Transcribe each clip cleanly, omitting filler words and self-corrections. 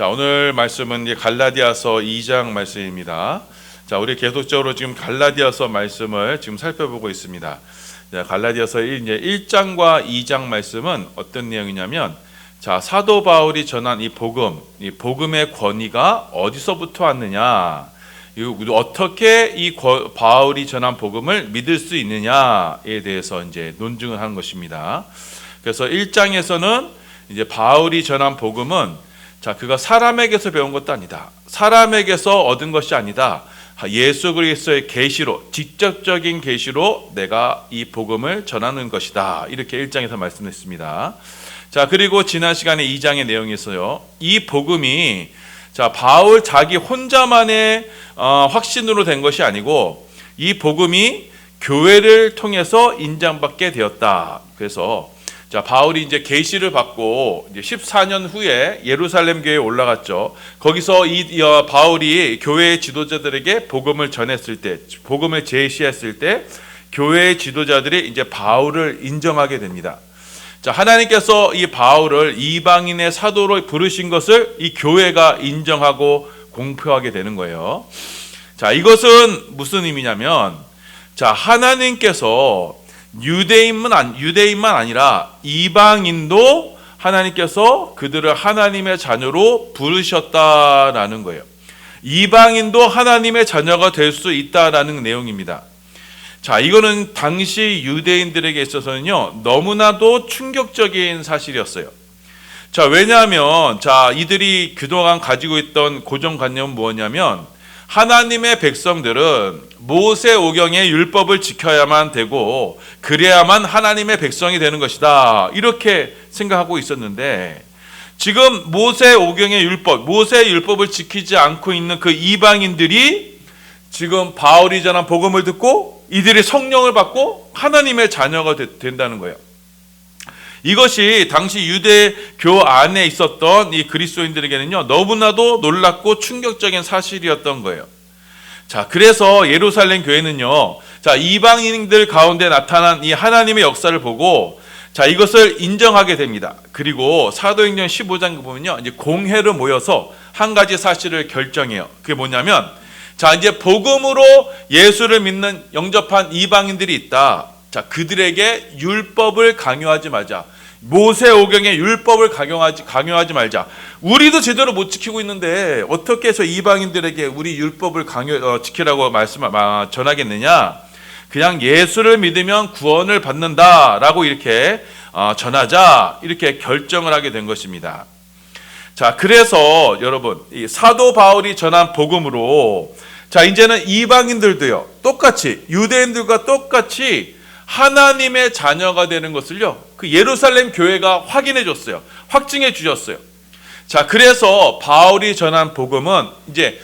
자, 오늘 말씀은 이제 갈라디아서 2장 말씀입니다. 자, 우리 계속적으로 지금 갈라디아서 말씀을 지금 살펴보고 있습니다. 자, 갈라디아서 1장과 2장 말씀은 어떤 내용이냐면, 자, 사도 바울이 전한 이 복음의 권위가 어디서부터 왔느냐, 어떻게 이 바울이 전한 복음을 믿을 수 있느냐에 대해서 이제 논증을 하는 것입니다. 그래서 1장에서는 이제 바울이 전한 복음은, 자, 그가 사람에게서 배운 것도 아니다, 사람에게서 얻은 것이 아니다, 예수 그리스도의 계시로, 직접적인 계시로 내가 이 복음을 전하는 것이다, 이렇게 1장에서 말씀했습니다. 자, 그리고 지난 시간에 2장의 내용에서요, 이 복음이, 자, 바울 자기 혼자만의 확신으로 된 것이 아니고 이 복음이 교회를 통해서 인정받게 되었다. 그래서 자, 바울이 이제 계시를 받고 이제 14년 후에 예루살렘 교회에 올라갔죠. 거기서 바울이 교회의 지도자들에게 복음을 전했을 때, 복음을 제시했을 때, 교회의 지도자들이 이제 바울을 인정하게 됩니다. 자, 하나님께서 이 바울을 이방인의 사도로 부르신 것을 이 교회가 인정하고 공표하게 되는 거예요. 자, 이것은 무슨 의미냐면, 자, 하나님께서 유대인만 아니라 이방인도 하나님께서 그들을 하나님의 자녀로 부르셨다라는 거예요. 이방인도 하나님의 자녀가 될 수 있다라는 내용입니다. 자, 이거는 당시 유대인들에게 있어서는요, 너무나도 충격적인 사실이었어요. 자, 왜냐하면, 자, 이들이 그동안 가지고 있던 고정관념은 뭐냐면, 하나님의 백성들은 모세오경의 율법을 지켜야만 되고 그래야만 하나님의 백성이 되는 것이다, 이렇게 생각하고 있었는데, 지금 모세오경의 율법, 모세의 율법을 지키지 않고 있는 그 이방인들이 지금 바울이 전한 복음을 듣고 이들이 성령을 받고 하나님의 자녀가 된다는 거예요. 이것이 당시 유대교 안에 있었던 이 그리스도인들에게는요, 너무나도 놀랍고 충격적인 사실이었던 거예요. 자, 그래서 예루살렘 교회는요, 자, 이방인들 가운데 나타난 이 하나님의 역사를 보고, 자, 이것을 인정하게 됩니다. 그리고 사도행전 15장 보면요, 이제 공회로 모여서 한 가지 사실을 결정해요. 그게 뭐냐면, 자, 이제 복음으로 예수를 믿는 영접한 이방인들이 있다. 자, 그들에게 율법을 강요하지 말자. 모세오경의 율법을 강요하지 말자. 우리도 제대로 못 지키고 있는데 어떻게 해서 이방인들에게 우리 율법을 지키라고 전하겠느냐? 그냥 예수를 믿으면 구원을 받는다라고 이렇게 전하자, 이렇게 결정을 하게 된 것입니다. 자, 그래서 여러분, 이 사도 바울이 전한 복음으로, 자, 이제는 이방인들도요, 똑같이 유대인들과 똑같이 하나님의 자녀가 되는 것을요, 그 예루살렘 교회가 확인해 줬어요. 확증해 주셨어요. 자, 그래서 바울이 전한 복음은 이제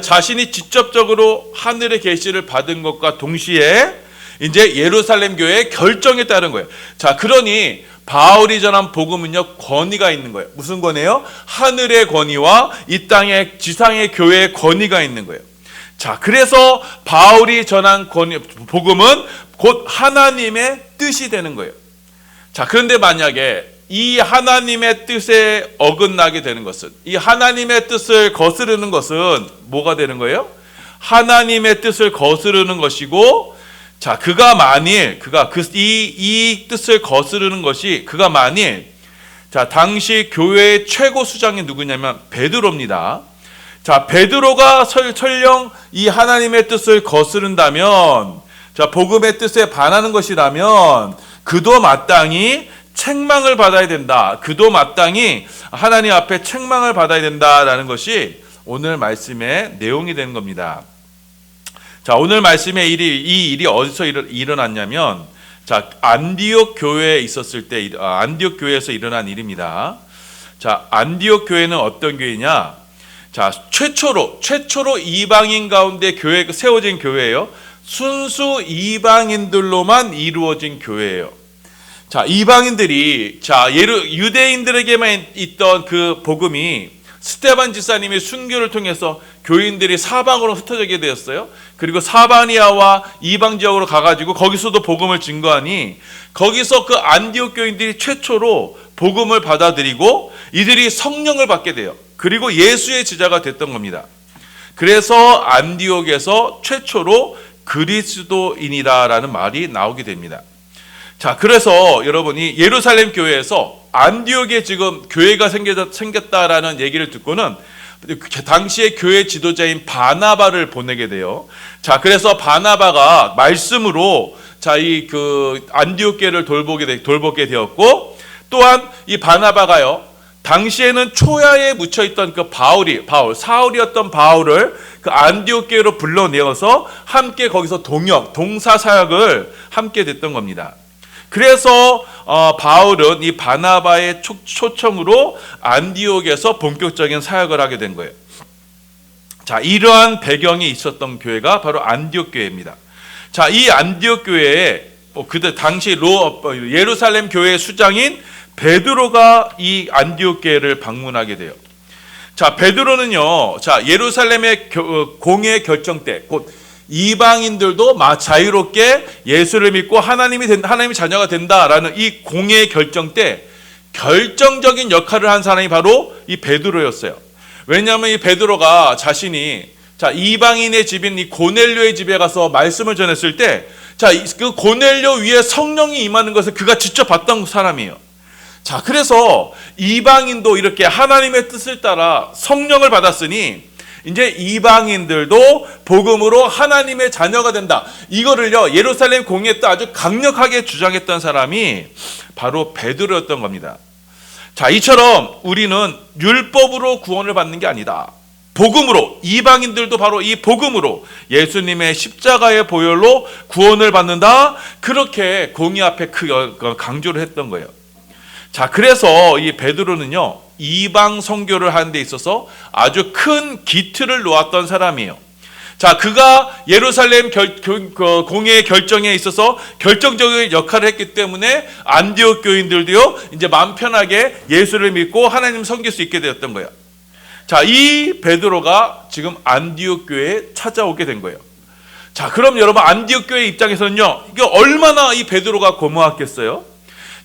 자신이 직접적으로 하늘의 계시를 받은 것과 동시에 이제 예루살렘 교회의 결정에 따른 거예요. 자, 그러니 바울이 전한 복음은요, 권위가 있는 거예요. 무슨 권위예요? 하늘의 권위와 이 땅의 지상의 교회의 권위가 있는 거예요. 자, 그래서 바울이 전한 복음은 곧 하나님의 뜻이 되는 거예요. 자, 그런데 만약에 이 하나님의 뜻에 어긋나게 되는 것은, 이 하나님의 뜻을 거스르는 것은 뭐가 되는 거예요? 하나님의 뜻을 거스르는 것이고, 자, 이 뜻을 거스르는 것이 그가 만일, 자, 당시 교회의 최고 수장이 누구냐면 베드로입니다. 자, 베드로가 설령 이 하나님의 뜻을 거스른다면, 자, 복음의 뜻에 반하는 것이라면 그도 마땅히 책망을 받아야 된다. 그도 마땅히 하나님 앞에 책망을 받아야 된다라는 것이 오늘 말씀의 내용이 되는 겁니다. 자, 오늘 말씀의 이 일이 어디서 일어났냐면, 자, 안디옥 교회에 있었을 때, 안디옥 교회에서 일어난 일입니다. 자, 안디옥 교회는 어떤 교회냐? 자, 최초로 이방인 가운데 교회가 세워진 교회예요. 순수 이방인들로만 이루어진 교회예요. 자, 이방인들이, 자, 유대인들에게만 있던 그 복음이 스데반 지사님의 순교를 통해서 교인들이 사방으로 흩어지게 되었어요. 그리고 사바니아와 이방 지역으로 가가지고 거기서도 복음을 증거하니, 거기서 그 안디옥 교인들이 최초로 복음을 받아들이고 이들이 성령을 받게 돼요. 그리고 예수의 제자가 됐던 겁니다. 그래서 안디옥에서 최초로 그리스도인이다라는 말이 나오게 됩니다. 자, 그래서 여러분이 예루살렘 교회에서 안디옥에 지금 교회가 생겼다라는 얘기를 듣고는 당시의 교회 지도자인 바나바를 보내게 돼요. 자, 그래서 바나바가 말씀으로 이 안디옥 교회를 돌보게 되었고, 또한 이 바나바가요, 당시에는 초야에 묻혀 있던 사울이었던 바울을 그 안디옥 교회로 불러내어서 함께 거기서 동사 사역을 함께 됐던 겁니다. 그래서 바울은 이 바나바의 초청으로 안디옥에서 본격적인 사역을 하게 된 거예요. 자, 이러한 배경이 있었던 교회가 바로 안디옥 교회입니다. 자, 이 안디옥 교회에 그때 당시 예루살렘 교회의 수장인 베드로가 이 안디옥 교회를 방문하게 돼요. 자, 베드로는요, 예루살렘의 공의 결정 때, 곧 이방인들도 자유롭게 예수를 믿고 하나님의 자녀가 된다라는 이 공의 결정 때 결정적인 역할을 한 사람이 바로 이 베드로였어요. 왜냐하면 이 베드로가 자신이 이방인의 집인 이 고넬료의 집에 가서 말씀을 전했을 때, 그 고넬료 위에 성령이 임하는 것을 그가 직접 봤던 사람이에요. 자, 그래서 이방인도 이렇게 하나님의 뜻을 따라 성령을 받았으니 이제 이방인들도 복음으로 하나님의 자녀가 된다. 이거를요, 예루살렘 공의회 때 아주 강력하게 주장했던 사람이 바로 베드로였던 겁니다. 자, 이처럼 우리는 율법으로 구원을 받는 게 아니다. 복음으로, 이방인들도 바로 이 복음으로 예수님의 십자가의 보혈로 구원을 받는다. 그렇게 공의 앞에 강조를 했던 거예요. 자, 그래서 이 베드로는요, 이방 선교를 하는 데 있어서 아주 큰 기틀을 놓았던 사람이에요. 자, 그가 예루살렘 공회의 결정에 있어서 결정적인 역할을 했기 때문에 안디옥 교인들도요, 이제 마음 편하게 예수를 믿고 하나님 섬길 수 있게 되었던 거예요. 자, 이 베드로가 지금 안디옥 교회에 찾아오게 된 거예요. 자, 그럼 여러분, 안디옥 교회 입장에서는요, 이게 얼마나 이 베드로가 고마웠겠어요?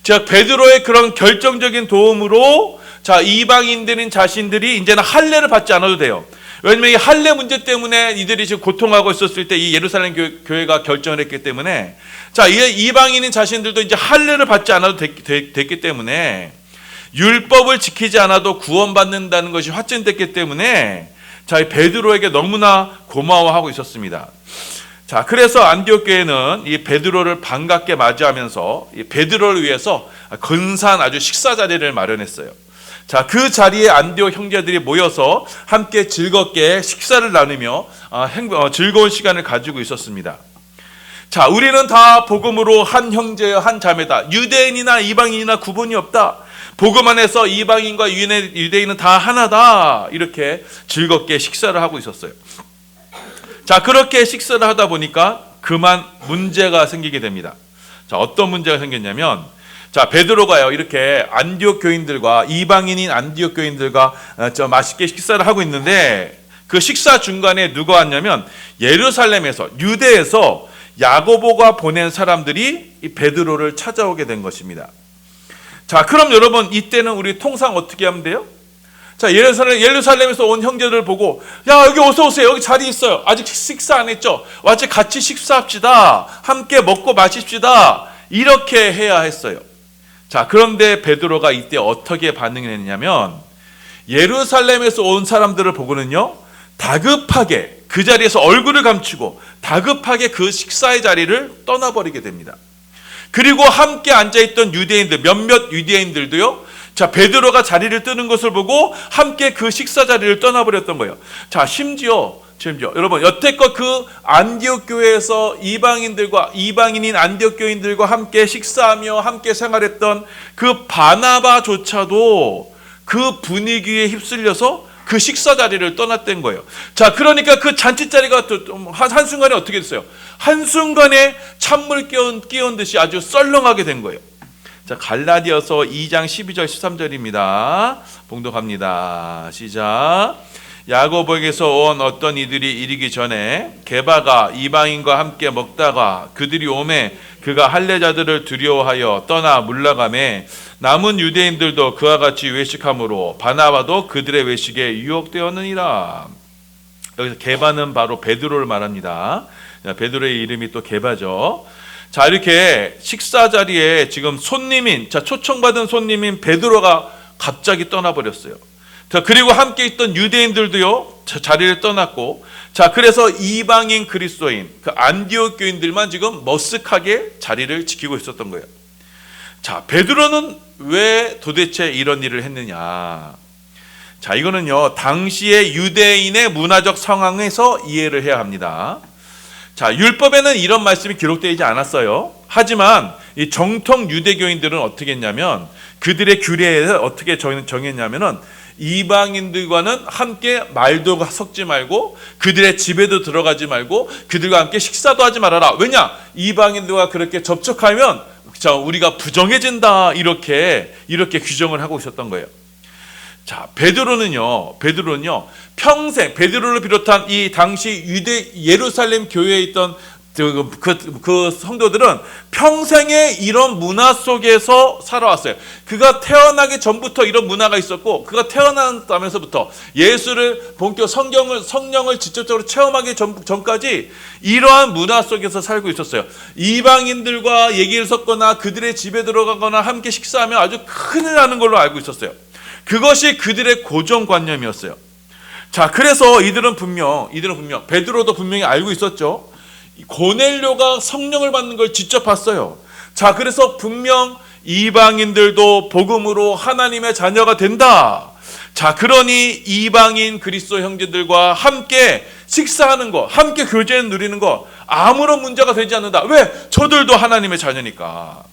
자, 베드로의 그런 결정적인 도움으로 이방인들인 자신들이 이제는 할례를 받지 않아도 돼요. 왜냐면 이 할례 문제 때문에 이들이 지금 고통하고 있었을 때 이 예루살렘 교회가 결정을 했기 때문에, 이방인인 자신들도 이제 할례를 받지 않아도 됐기 때문에 율법을 지키지 않아도 구원받는다는 것이 확증됐기 때문에 이 베드로에게 너무나 고마워하고 있었습니다. 자, 그래서 안디옥 교회는 이 베드로를 반갑게 맞이하면서 이 베드로를 위해서 근사한 아주 식사 자리를 마련했어요. 자, 그 자리에 안디옥 형제들이 모여서 함께 즐겁게 식사를 나누며 즐거운 시간을 가지고 있었습니다. 자, 우리는 다 복음으로 한 형제여 한 자매다. 유대인이나 이방인이나 구분이 없다. 복음 안에서 이방인과 유대인은 다 하나다. 이렇게 즐겁게 식사를 하고 있었어요. 자, 그렇게 식사를 하다 보니까 그만 문제가 생기게 됩니다. 자, 어떤 문제가 생겼냐면, 베드로가요, 이렇게 안디옥 교인들과 이방인인 안디옥 교인들과 맛있게 식사를 하고 있는데, 그 식사 중간에 누가 왔냐면 예루살렘에서, 유대에서 야고보가 보낸 사람들이 이 베드로를 찾아오게 된 것입니다. 자, 그럼 여러분, 이때는 우리 통상 어떻게 하면 돼요? 자, 예루살렘에서 온 형제들을 보고, 야, 여기 어서 오세요. 여기 자리 있어요. 아직 식사 안 했죠? 와서 같이 식사합시다. 함께 먹고 마십시다. 이렇게 해야 했어요. 자, 그런데 베드로가 이때 어떻게 반응을 했냐면, 예루살렘에서 온 사람들을 보고는요, 다급하게 그 자리에서 얼굴을 감추고 다급하게 그 식사의 자리를 떠나버리게 됩니다. 그리고 함께 앉아있던 유대인들, 몇몇 유대인들도요, 자, 베드로가 자리를 뜨는 것을 보고 함께 그 식사 자리를 떠나버렸던 거예요. 자, 심지어 여러분, 여태껏 그 안디옥 교회에서 이방인인 안디옥 교인들과 함께 식사하며 함께 생활했던 그 바나바조차도 그 분위기에 휩쓸려서 그 식사 자리를 떠났던 거예요. 자, 그러니까 그 잔치 자리가 한순간에 어떻게 됐어요? 한순간에 찬물 끼얹은 듯이 아주 썰렁하게 된 거예요. 자, 갈라디아서 2장 12절 13절입니다. 봉독합니다. 시작. 야고보에게서 온 어떤 이들이 이르기 전에 게바가 이방인과 함께 먹다가 그들이 오매 그가 할례자들을 두려워하여 떠나 물러가매 남은 유대인들도 그와 같이 외식함으로 바나바도 그들의 외식에 유혹되었느니라. 여기서 게바는 바로 베드로를 말합니다. 베드로의 이름이 또 게바죠. 자, 이렇게 식사 자리에 지금 초청받은 손님인 베드로가 갑자기 떠나버렸어요. 자, 그리고 함께 있던 유대인들도요, 자리를 떠났고, 자, 그래서 이방인 그리스도인, 그 안디옥 교인들만 지금 머쓱하게 자리를 지키고 있었던 거예요. 자, 베드로는 왜 도대체 이런 일을 했느냐? 자, 이거는요, 당시의 유대인의 문화적 상황에서 이해를 해야 합니다. 자, 율법에는 이런 말씀이 기록되지 않았어요. 하지만 이 정통 유대교인들은 어떻게 했냐면, 그들의 규례에 어떻게 정했냐면은, 이방인들과는 함께 말도 섞지 말고 그들의 집에도 들어가지 말고 그들과 함께 식사도 하지 말아라. 왜냐? 이방인들과 그렇게 접촉하면 우리가 부정해진다. 이렇게 규정을 하고 있었던 거예요. 자, 베드로는요 평생 베드로를 비롯한 이 당시 예루살렘 교회에 있던 그 성도들은 평생에 이런 문화 속에서 살아왔어요. 그가 태어나기 전부터 이런 문화가 있었고, 그가 태어나면서부터 예수를 본격 성령을 직접적으로 체험하기 전까지 이러한 문화 속에서 살고 있었어요. 이방인들과 얘기를 섞거나 그들의 집에 들어가거나 함께 식사하면 아주 큰일 나는 걸로 알고 있었어요. 그것이 그들의 고정관념이었어요. 자, 그래서 이들은 분명 베드로도 분명히 알고 있었죠. 고넬료가 성령을 받는 걸 직접 봤어요. 자, 그래서 분명 이방인들도 복음으로 하나님의 자녀가 된다. 자, 그러니 이방인 그리스도 형제들과 함께 식사하는 거, 함께 교제를 누리는 거 아무런 문제가 되지 않는다. 왜? 저들도 하나님의 자녀니까.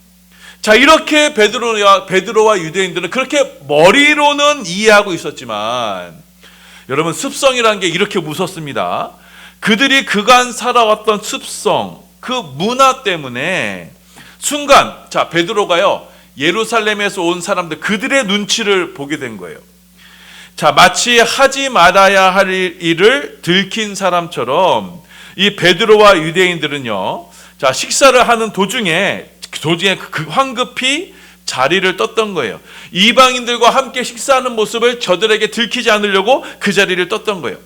자, 이렇게 베드로와 유대인들은 그렇게 머리로는 이해하고 있었지만, 여러분, 습성이라는 게 이렇게 무섭습니다. 그들이 그간 살아왔던 습성, 그 문화 때문에 순간, 자, 베드로가요, 예루살렘에서 온 사람들, 그들의 눈치를 보게 된 거예요. 자, 마치 하지 말아야 할 일을 들킨 사람처럼 이 베드로와 유대인들은요, 자, 식사를 하는 도중에 황급히 자리를 떴던 거예요. 이방인들과 함께 식사하는 모습을 저들에게 들키지 않으려고 그 자리를 떴던 거예요.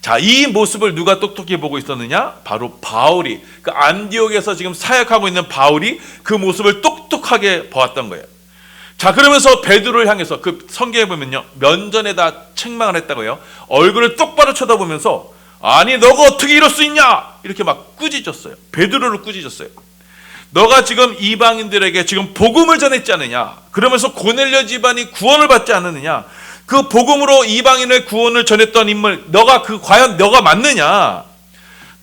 자, 이 모습을 누가 똑똑히 보고 있었느냐? 바로 바울이, 그 안디옥에서 지금 사역하고 있는 바울이 그 모습을 똑똑하게 보았던 거예요. 자, 그러면서 베드로를 향해서, 그 성경에 보면요, 면전에다 책망을 했다고요. 얼굴을 똑바로 쳐다보면서, 아니 너가 어떻게 이럴 수 있냐? 이렇게 막 꾸짖었어요. 베드로를 꾸짖었어요. 너가 지금 이방인들에게 지금 복음을 전했지 않느냐? 그러면서 고넬료 집안이 구원을 받지 않느냐? 그 복음으로 이방인의 구원을 전했던 인물, 과연 너가 맞느냐?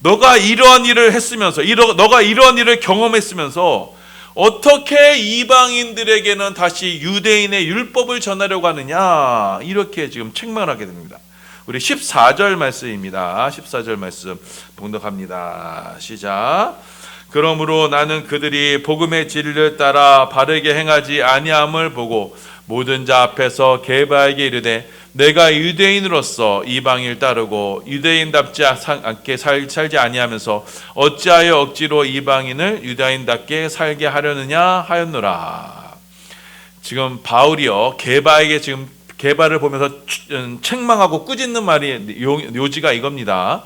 너가 이러한 일을 했으면서, 너가 이러한 일을 경험했으면서 어떻게 이방인들에게는 다시 유대인의 율법을 전하려고 하느냐? 이렇게 지금 책망을 하게 됩니다. 우리 14절 말씀입니다. 14절 말씀 봉독합니다. 시작. 그러므로 나는 그들이 복음의 진리를 따라 바르게 행하지 아니함을 보고 모든 자 앞에서 게바에게 이르되 내가 유대인으로서 이방인을 따르고 유대인답지 않게 살지 아니하면서 어찌하여 억지로 이방인을 유대인답게 살게 하려느냐 하였노라. 지금 바울이요, 게바에게 지금 게바를 보면서 책망하고 꾸짖는 말이 요지가 이겁니다.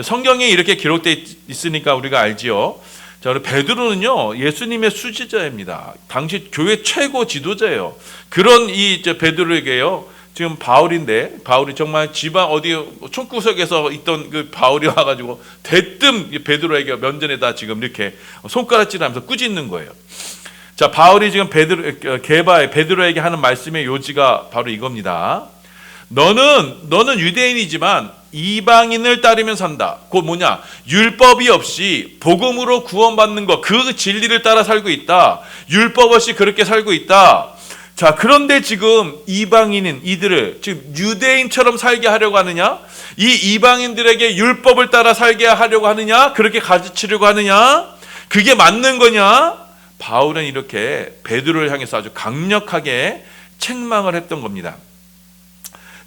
성경에 이렇게 기록되어 있으니까 우리가 알지요. 자, 우리 베드로는요, 예수님의 수지자입니다. 당시 교회 최고 지도자예요. 그런 이 베드로에게요, 지금 바울이 정말 집안 어디 총구석에서 있던 그 바울이 와가지고 대뜸 베드로에게 면전에다 지금 이렇게 손가락질하면서 꾸짖는 거예요. 자, 바울이 지금 베드로에게 하는 말씀의 요지가 바로 이겁니다. 너는 유대인이지만 이방인을 따르면 산다. 그건 뭐냐? 율법이 없이 복음으로 구원받는 것, 그 진리를 따라 살고 있다. 율법 없이 그렇게 살고 있다. 자, 그런데 지금 이방인인 이들을 지금 유대인처럼 살게 하려고 하느냐? 이 이방인들에게 율법을 따라 살게 하려고 하느냐? 그렇게 가르치려고 하느냐? 그게 맞는 거냐? 바울은 이렇게 베드로를 향해서 아주 강력하게 책망을 했던 겁니다.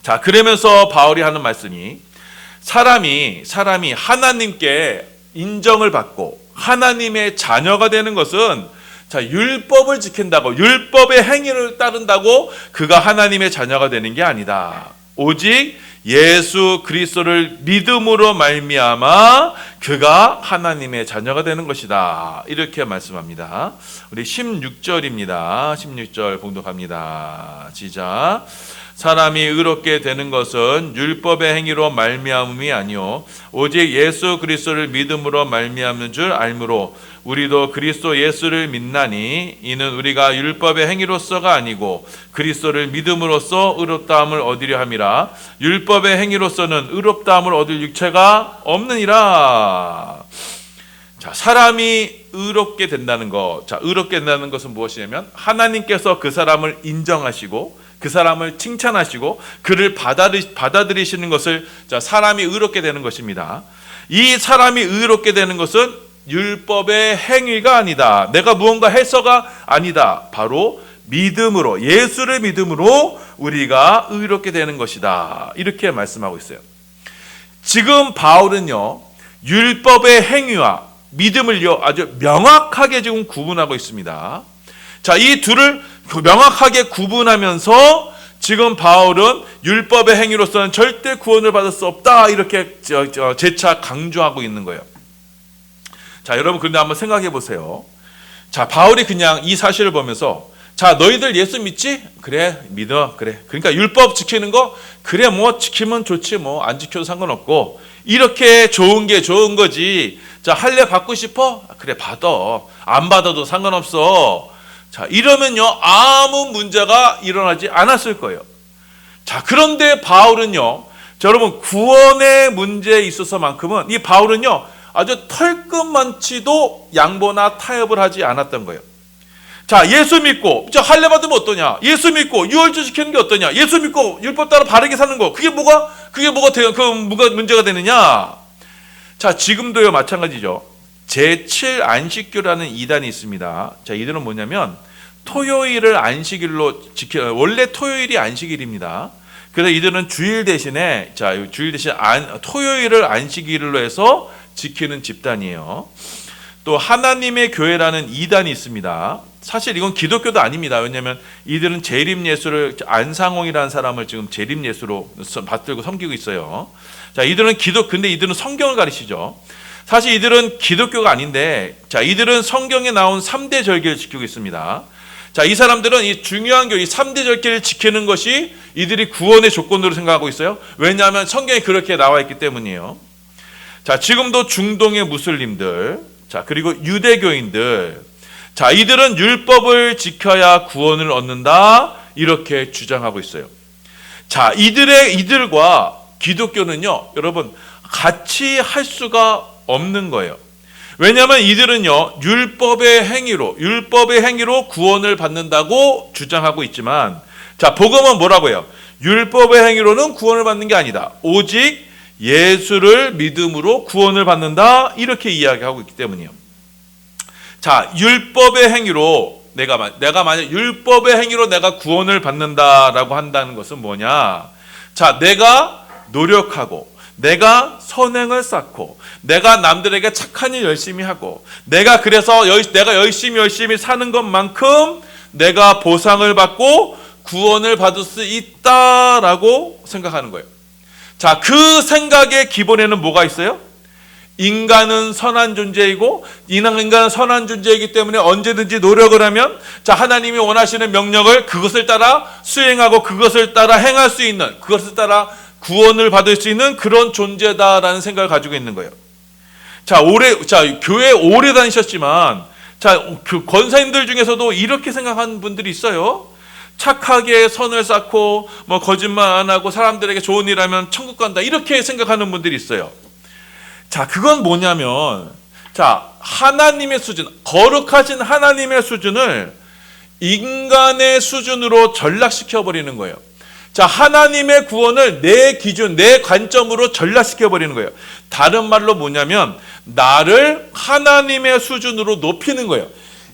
자, 그러면서 바울이 하는 말씀이 사람이 하나님께 인정을 받고 하나님의 자녀가 되는 것은 자, 율법을 지킨다고, 율법의 행위를 따른다고 그가 하나님의 자녀가 되는 게 아니다. 오직 예수 그리스도를 믿음으로 말미암아 그가 하나님의 자녀가 되는 것이다. 이렇게 말씀합니다. 우리 16절입니다. 16절 봉독합니다. 시작. 사람이 의롭게 되는 것은 율법의 행위로 말미암음이 아니요 오직 예수 그리스도를 믿음으로 말미암는 줄 알므로 우리도 그리스도 예수를 믿나니 이는 우리가 율법의 행위로서가 아니고 그리스도를 믿음으로써 의롭다함을 얻으려 함이라. 율법의 행위로서는 의롭다함을 얻을 육체가 없느니라. 자, 사람이 의롭게 된다는 것. 자, 의롭게 된다는 것은 무엇이냐면 하나님께서 그 사람을 인정하시고 그 사람을 칭찬하시고 그를 받아들이시는 것을 자, 사람이 의롭게 되는 것입니다. 이 사람이 의롭게 되는 것은 율법의 행위가 아니다. 내가 무언가 해서가 아니다. 바로 믿음으로, 예수를 믿음으로 우리가 의롭게 되는 것이다. 이렇게 말씀하고 있어요. 지금 바울은요, 율법의 행위와 믿음을요 아주 명확하게 지금 구분하고 있습니다. 자, 이 둘을 명확하게 구분하면서 지금 바울은 율법의 행위로서는 절대 구원을 받을 수 없다 이렇게 재차 강조하고 있는 거예요. 자, 여러분 그런데 한번 생각해 보세요. 자, 바울이 그냥 이 사실을 보면서 자, 너희들 예수 믿지? 그래, 믿어. 그래. 그러니까 율법 지키는 거 그래, 뭐 지키면 좋지, 뭐 안 지켜도 상관없고 이렇게 좋은 게 좋은 거지. 자, 할례 받고 싶어? 그래, 받아. 안 받아도 상관없어. 자, 이러면요 아무 문제가 일어나지 않았을 거예요. 자, 그런데 바울은요, 자, 여러분 구원의 문제에 있어서만큼은 이 바울은요 아주 털끝만치도 양보나 타협을 하지 않았던 거예요. 자, 예수 믿고 자, 할례 받으면 어떠냐? 예수 믿고 유월절 지키는 게 어떠냐? 예수 믿고 율법 따라 바르게 사는 거 그게 뭐가 문제가 되느냐? 자, 지금도요 마찬가지죠. 제7 안식교라는 이단이 있습니다. 자, 이들은 뭐냐면 토요일을 안식일로 원래 토요일이 안식일입니다. 그래서 이들은 주일 대신에 토요일을 안식일로 해서 지키는 집단이에요. 또 하나님의 교회라는 이단이 있습니다. 사실 이건 기독교도 아닙니다. 왜냐하면 이들은 재림예수를 안상홍이라는 사람을 지금 재림예수로 받들고 섬기고 있어요. 자, 근데 이들은 성경을 가르치죠. 사실 이들은 기독교가 아닌데, 자, 이들은 성경에 나온 3대 절기를 지키고 있습니다. 자, 이 사람들은 이 중요한 이 3대 절기를 지키는 것이 이들이 구원의 조건으로 생각하고 있어요. 왜냐하면 성경에 그렇게 나와 있기 때문이에요. 자, 지금도 중동의 무슬림들, 자, 그리고 유대교인들, 자, 이들은 율법을 지켜야 구원을 얻는다 이렇게 주장하고 있어요. 자, 이들과 기독교는요, 여러분 같이 할 수가 없는 거예요. 왜냐하면 이들은요 율법의 행위로 구원을 받는다고 주장하고 있지만, 자, 복음은 뭐라고 해요? 율법의 행위로는 구원을 받는 게 아니다. 오직 예수를 믿음으로 구원을 받는다 이렇게 이야기하고 있기 때문이에요. 자, 율법의 행위로 내가 만약 율법의 행위로 내가 구원을 받는다라고 한다는 것은 뭐냐? 자, 내가 노력하고 내가 선행을 쌓고 내가 남들에게 착한 일 열심히 하고 내가 열심히 사는 것만큼 내가 보상을 받고 구원을 받을 수 있다라고 생각하는 거예요. 자, 그 생각의 기본에는 뭐가 있어요? 인간은 선한 존재이고 인간은 선한 존재이기 때문에 언제든지 노력을 하면 자, 하나님이 원하시는 명령을 그것을 따라 수행하고 그것을 따라 행할 수 있는, 그것을 따라 구원을 받을 수 있는 그런 존재다라는 생각을 가지고 있는 거예요. 자, 교회 오래 다니셨지만 그 권사님들 중에서도 이렇게 생각하는 분들이 있어요. 착하게 선을 쌓고 뭐 거짓말 안 하고 사람들에게 좋은 일 하면 천국 간다 이렇게 생각하는 분들이 있어요. 자, 그건 뭐냐면 자, 하나님의 수준, 거룩하신 하나님의 수준을 인간의 수준으로 전락시켜 버리는 거예요. 자, 하나님의 구원을 내 기준, 내 관점으로 전락시켜 버리는 거예요. 다른 말로 뭐냐면 나를 하나님의 수준으로 높이는 거예요.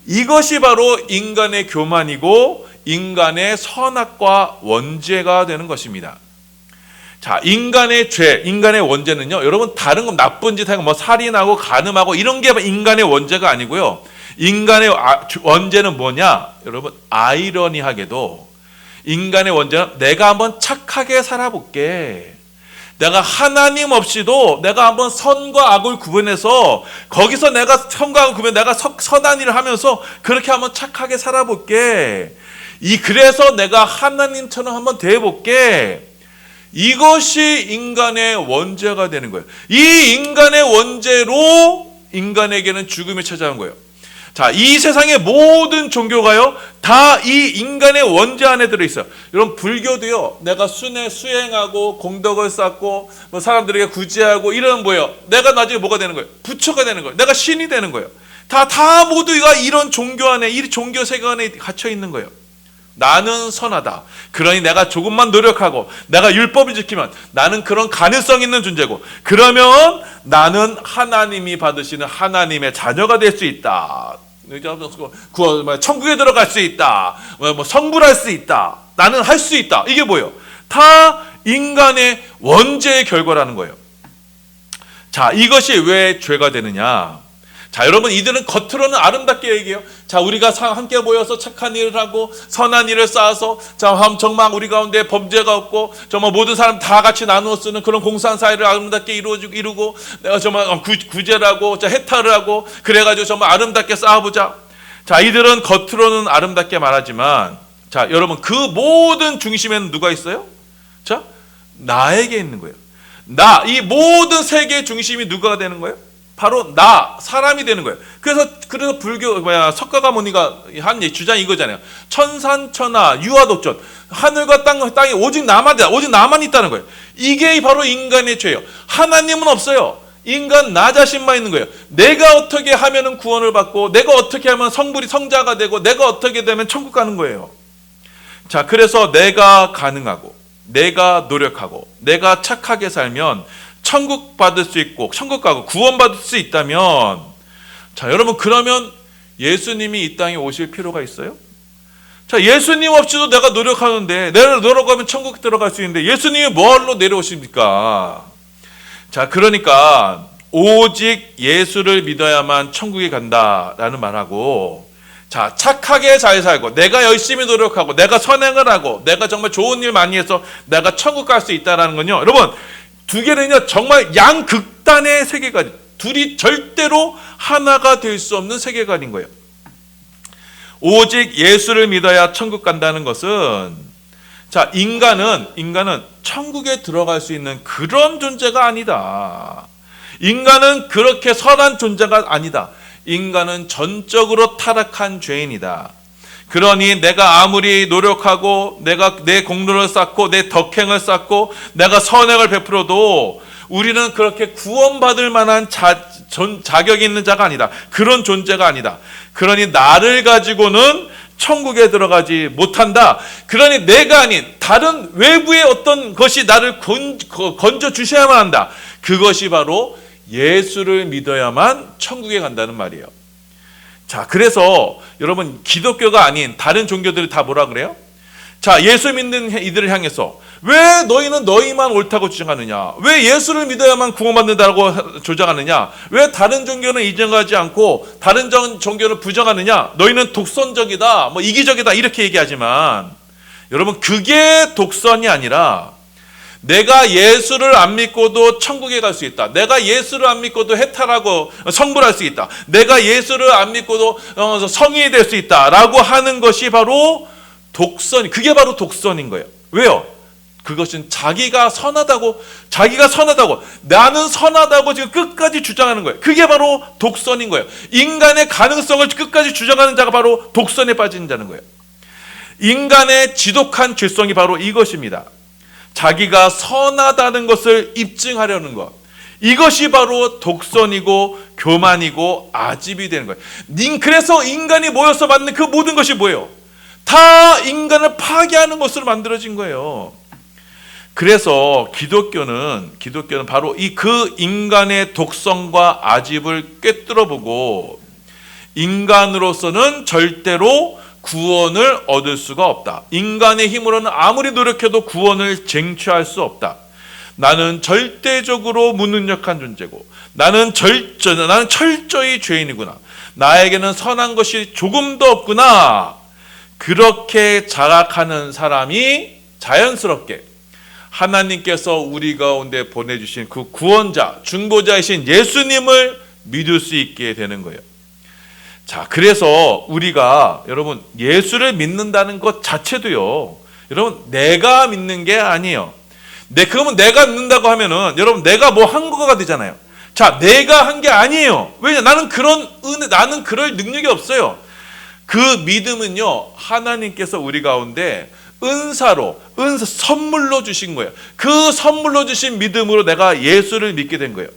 이것이 바로 인간의 교만이고 인간의 선악과 원죄가 되는 것입니다. 자, 인간의 죄, 인간의 원죄는요, 여러분 다른 건 나쁜 짓 하고 뭐 살인하고 간음하고 이런 게 인간의 원죄가 아니고요. 인간의 원죄는 뭐냐? 여러분 아이러니하게도 인간의 원죄는 내가 한번 착하게 살아볼게. 내가 하나님 없이도 내가 한번 선과 악을 구분해서 거기서 내가 선과 악을 구분해 내가 선한 일을 하면서 그렇게 한번 착하게 살아볼게. 그래서 내가 하나님처럼 한번 대해볼게. 이것이 인간의 원죄가 되는 거예요. 이 인간의 원죄로 인간에게는 죽음이 찾아온 거예요. 자, 이 세상의 모든 종교가요, 다 이 인간의 원죄 안에 들어있어요. 여러분, 불교도요, 내가 수행하고 공덕을 쌓고 뭐 사람들에게 구제하고 이러면 뭐예요? 내가 나중에 뭐가 되는 거예요? 부처가 되는 거예요. 내가 신이 되는 거예요. 다 모두가 이런 종교 안에, 이 종교 세계 안에 갇혀 있는 거예요. 나는 선하다. 그러니 내가 조금만 노력하고 내가 율법을 지키면 나는 그런 가능성 있는 존재고, 그러면 나는 하나님이 받으시는 하나님의 자녀가 될 수 있다. 천국에 들어갈 수 있다. 성불할 수 있다. 나는 할 수 있다. 이게 뭐예요? 다 인간의 원죄의 결과라는 거예요. 자, 이것이 왜 죄가 되느냐? 자, 여러분, 이들은 겉으로는 아름답게 얘기해요. 자, 우리가 함께 모여서 착한 일을 하고 선한 일을 쌓아서 자, 정말 우리 가운데 범죄가 없고 정말 모든 사람 다 같이 나누어 쓰는 그런 공산 사회를 아름답게 이루고 내가 정말 구제를 하고 자, 해탈을 하고 그래가지고 정말 아름답게 쌓아보자. 자, 이들은 겉으로는 아름답게 말하지만, 자, 여러분, 그 모든 중심에는 누가 있어요? 자, 나에게 있는 거예요. 이 모든 세계의 중심이 누가 되는 거예요? 바로 사람이 되는 거예요. 그래서 불교 석가가모니가 한 주장이 이거잖아요. 천산천하 유아독존, 하늘과 땅이 오직 나만 있다는 거예요. 이게 바로 인간의 죄예요. 하나님은 없어요. 인간 나 자신만 있는 거예요. 내가 어떻게 하면은 구원을 받고, 내가 어떻게 하면 성자가 되고, 내가 어떻게 되면 천국 가는 거예요. 자, 그래서 내가 가능하고, 내가 노력하고, 내가 착하게 살면 천국 받을 수 있고 천국 가고 구원 받을 수 있다면, 자, 여러분, 그러면 예수님이 이 땅에 오실 필요가 있어요? 자, 예수님 없이도 내가 노력하는데, 내가 노력하면 천국 들어갈 수 있는데 예수님이 뭘로 내려오십니까? 자, 그러니까 오직 예수를 믿어야만 천국에 간다라는 말하고, 자, 착하게 잘 살고 내가 열심히 노력하고 내가 선행을 하고 내가 정말 좋은 일 많이 해서 내가 천국 갈 수 있다라는 건요, 여러분, 두 개는요 정말 양극단의 세계관, 둘이 절대로 하나가 될 수 없는 세계관인 거예요. 오직 예수를 믿어야 천국 간다는 것은, 자, 인간은 천국에 들어갈 수 있는 그런 존재가 아니다. 인간은 그렇게 선한 존재가 아니다. 인간은 전적으로 타락한 죄인이다. 그러니 내가 아무리 노력하고 내가 내 공로를 쌓고 내 덕행을 쌓고 내가 선행을 베풀어도 우리는 그렇게 구원받을 만한 자격이 있는 자가 아니다. 그런 존재가 아니다. 그러니 나를 가지고는 천국에 들어가지 못한다. 그러니 내가 아닌 다른 외부의 어떤 것이 나를 건져 주셔야만 한다. 그것이 바로 예수를 믿어야만 천국에 간다는 말이에요. 자, 그래서 여러분, 기독교가 아닌 다른 종교들이 다 뭐라 그래요? 자, 예수 믿는 이들을 향해서 왜 너희는 너희만 옳다고 주장하느냐? 왜 예수를 믿어야만 구원받는다고 주장하느냐? 왜 다른 종교는 인정하지 않고 다른 종교를 부정하느냐? 너희는 독선적이다, 이기적이다, 이렇게 얘기하지만, 여러분, 그게 독선이 아니라 내가 예수를 안 믿고도 천국에 갈 수 있다. 내가 예수를 안 믿고도 해탈하고 성불할 수 있다. 내가 예수를 안 믿고도 성인이 될 수 있다라고 하는 것이 바로 그게 바로 독선인 거예요. 왜요? 그것은 자기가 선하다고 나는 선하다고 지금 끝까지 주장하는 거예요. 그게 바로 독선인 거예요. 인간의 가능성을 끝까지 주장하는 자가 바로 독선에 빠지는 자는 거예요. 인간의 지독한 죄성이 바로 이것입니다. 자기가 선하다는 것을 입증하려는 것, 이것이 바로 독선이고 교만이고 아집이 되는 거예요. 그래서 인간이 모여서 만든 그 모든 것이 뭐예요? 다 인간을 파괴하는 것으로 만들어진 거예요. 그래서 기독교는 바로 그 인간의 독성과 아집을 꿰뚫어보고, 인간으로서는 절대로 구원을 얻을 수가 없다. 인간의 힘으로는 아무리 노력해도 구원을 쟁취할 수 없다. 나는 절대적으로 무능력한 존재고 나는 철저히 죄인이구나. 나에게는 선한 것이 조금도 없구나. 그렇게 자각하는 사람이 자연스럽게 하나님께서 우리 가운데 보내주신 그 구원자, 중보자이신 예수님을 믿을 수 있게 되는 거예요. 자, 그래서 우리가 여러분 예수를 믿는다는 것 자체도요, 여러분 내가 믿는 게 아니에요. 그러면 내가 믿는다고 하면은 여러분 내가 뭐 한 거가 되잖아요. 자, 내가 한 게 아니에요. 왜냐? 나는 그럴 능력이 없어요. 그 믿음은요, 하나님께서 우리 가운데 선물로 주신 거예요. 그 선물로 주신 믿음으로 내가 예수를 믿게 된 거예요.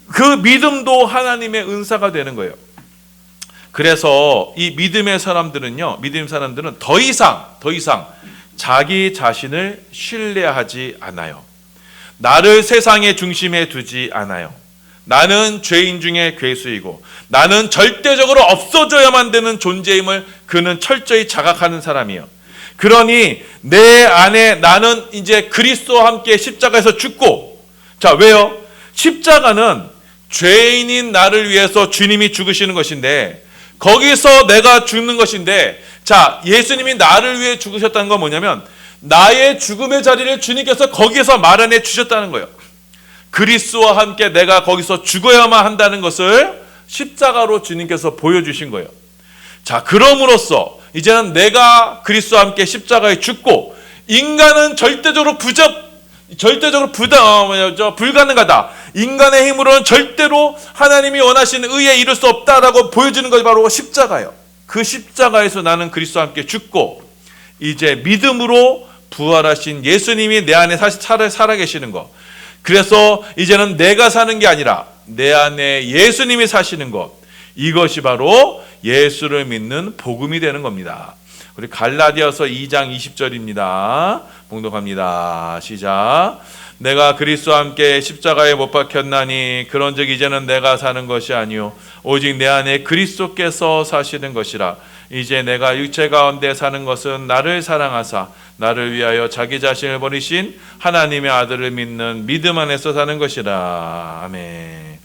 그 믿음도 하나님의 은사가 되는 거예요. 그래서 이 믿음의 사람들은 더 이상 자기 자신을 신뢰하지 않아요. 나를 세상의 중심에 두지 않아요. 나는 죄인 중에 괴수이고 나는 절대적으로 없어져야만 되는 존재임을 그는 철저히 자각하는 사람이에요. 그러니 내 안에 나는 이제 그리스도와 함께 십자가에서 죽고, 자, 왜요? 십자가는 죄인인 나를 위해서 주님이 죽으시는 것인데, 거기서 내가 죽는 것인데, 자, 예수님이 나를 위해 죽으셨다는 건 뭐냐면 나의 죽음의 자리를 주님께서 거기에서 마련해 주셨다는 거예요. 그리스도와 함께 내가 거기서 죽어야만 한다는 것을 십자가로 주님께서 보여주신 거예요. 자, 그럼으로써 이제는 내가 그리스도와 함께 십자가에 죽고, 인간은 절대적으로 불가능하다. 인간의 힘으로는 절대로 하나님이 원하시는 의에 이룰 수 없다라고 보여주는 것이 바로 십자가예요. 그 십자가에서 나는 그리스도와 함께 죽고, 이제 믿음으로 부활하신 예수님이 내 안에 살아계시는 것. 그래서 이제는 내가 사는 게 아니라 내 안에 예수님이 사시는 것. 이것이 바로 예수를 믿는 복음이 되는 겁니다. 우리 갈라디아서 2장 20절입니다. 봉독합니다. 시작. 내가 그리스도와 함께 십자가에 못 박혔나니 그런즉 이제는 내가 사는 것이 아니요 오직 내 안에 그리스도께서 사시는 것이라. 이제 내가 육체 가운데 사는 것은 나를 사랑하사 나를 위하여 자기 자신을 버리신 하나님의 아들을 믿는 믿음 안에서 사는 것이라. 아멘.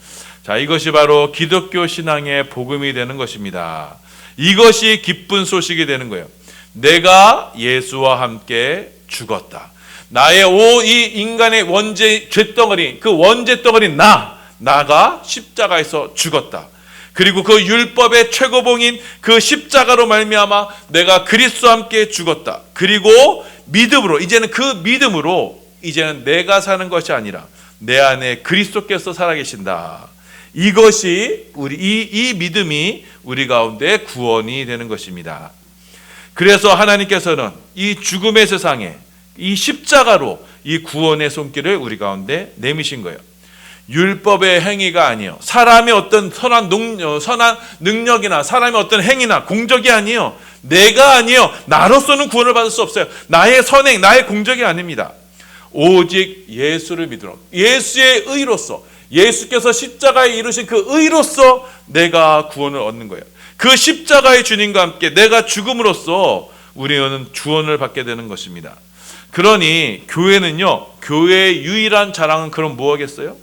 자, 이것이 바로 기독교 신앙의 복음이 되는 것입니다. 이것이 기쁜 소식이 되는 거예요. 내가 예수와 함께 죽었다. 나의 이 인간의 원죄 죄덩어리, 그 원죄 덩어리 나가 십자가에서 죽었다. 그리고 그 율법의 최고봉인 그 십자가로 말미암아 내가 그리스도와 함께 죽었다. 그리고 이제는 내가 사는 것이 아니라 내 안에 그리스도께서 살아계신다. 이것이 이 믿음이 우리 가운데 구원이 되는 것입니다. 그래서 하나님께서는 이 죽음의 세상에 이 십자가로 이 구원의 손길을 우리 가운데 내미신 거예요. 율법의 행위가 아니에요. 사람의 어떤 선한 능력이나 사람의 어떤 행위나 공적이 아니에요. 내가 아니에요. 나로서는 구원을 받을 수 없어요. 나의 선행, 나의 공적이 아닙니다. 오직 예수를 믿으러, 예수의 의로서, 예수께서 십자가에 이루신 그 의로서 내가 구원을 얻는 거예요. 그 십자가의 주님과 함께 내가 죽음으로써 우리는 구원을 받게 되는 것입니다. 그러니 교회는요, 교회의 유일한 자랑은 그럼 뭐하겠어요?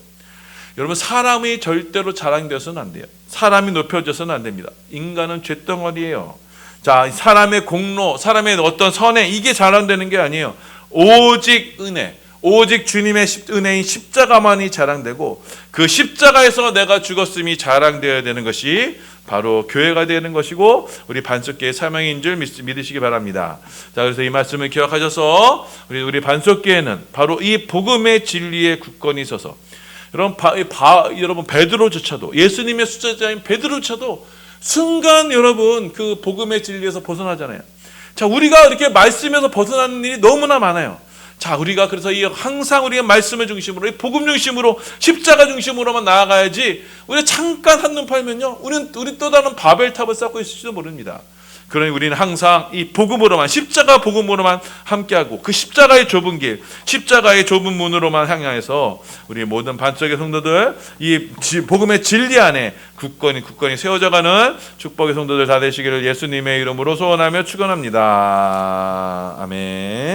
여러분, 사람이 절대로 자랑되어서는 안 돼요. 사람이 높여져서는 안 됩니다. 인간은 죄덩어리예요. 자, 사람의 공로, 사람의 어떤 선행, 이게 자랑되는 게 아니에요. 오직 은혜, 오직 주님의 은혜인 십자가만이 자랑되고, 그 십자가에서 내가 죽었음이 자랑되어야 되는 것이 바로 교회가 되는 것이고 우리 반석교회의 사명인 줄 믿으시기 바랍니다. 자, 그래서 이 말씀을 기억하셔서 우리 반석교회는 바로 이 복음의 진리에 굳건히 있어서, 여러분 베드로조차도, 예수님의 수제자인 베드로조차도 순간 여러분 그 복음의 진리에서 벗어나잖아요. 자, 우리가 이렇게 말씀에서 벗어나는 일이 너무나 많아요. 자, 우리가 그래서 항상 우리가 말씀의 중심으로, 복음 중심으로, 십자가 중심으로만 나아가야지, 우리가 잠깐 한눈 팔면요, 우리 또 다른 바벨탑을 쌓고 있을지도 모릅니다. 그러니 우리는 항상 이 복음으로만, 십자가 복음으로만 함께하고, 그 십자가의 좁은 길, 십자가의 좁은 문으로만 향해서 우리 모든 반석의 성도들, 이 복음의 진리 안에 굳건히 세워져가는 축복의 성도들 다 되시기를 예수님의 이름으로 소원하며 축원합니다. 아멘.